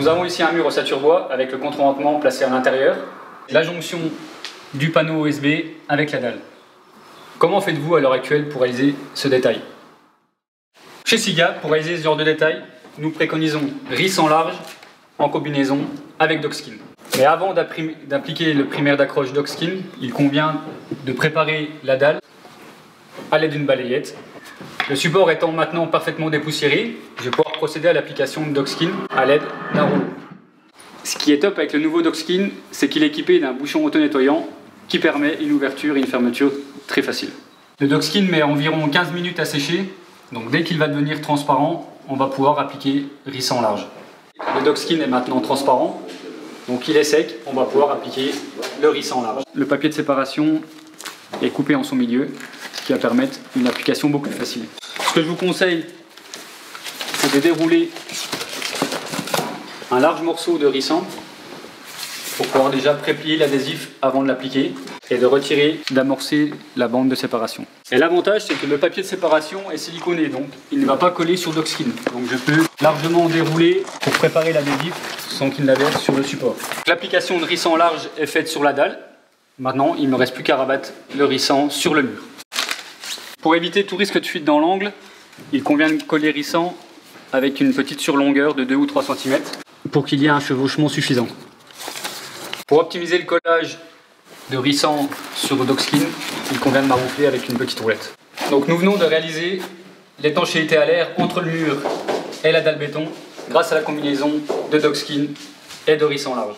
Nous avons ici un mur ossature bois avec le contre-rentement placé à l'intérieur, la jonction du panneau OSB avec la dalle. Comment faites-vous à l'heure actuelle pour réaliser ce détail? Chez SIGA, pour réaliser ce genre de détail, nous préconisons rissant large en combinaison avec Dockskin. Mais avant d'appliquer le primaire d'accroche Dockskin, il convient de préparer la dalle à l'aide d'une balayette. Le support étant maintenant parfaitement dépoussiéré, je vais pouvoir procéder à l'application de Dockskin à l'aide d'un rouleau. Ce qui est top avec le nouveau Dockskin, c'est qu'il est équipé d'un bouchon auto-nettoyant qui permet une ouverture et une fermeture très facile. Le Dockskin met environ 15 minutes à sécher, donc dès qu'il va devenir transparent, on va pouvoir appliquer rissant large. Le Dockskin est maintenant transparent, donc il est sec, on va pouvoir appliquer le rissant large. Le papier de séparation est coupé en son milieu, ce qui va permettre une application beaucoup plus facile. Ce que je vous conseille, c'est de dérouler un large morceau de rissant pour pouvoir déjà préplier l'adhésif avant de l'appliquer et de retirer, d'amorcer la bande de séparation. Et l'avantage, c'est que le papier de séparation est siliconé, donc il ne va pas coller sur Dockskin. Donc je peux largement dérouler pour préparer l'adhésif sans qu'il n'adhère sur le support. L'application de rissant large est faite sur la dalle. Maintenant, il ne me reste plus qu'à rabattre le rissant sur le mur. Pour éviter tout risque de fuite dans l'angle, il convient de coller rissant avec une petite surlongueur de 2 ou 3 cm pour qu'il y ait un chevauchement suffisant. Pour optimiser le collage de rissant sur Dockskin, il convient de maroufler avec une petite roulette. Donc nous venons de réaliser l'étanchéité à l'air entre le mur et la dalle béton grâce à la combinaison de Dockskin et de rissant large.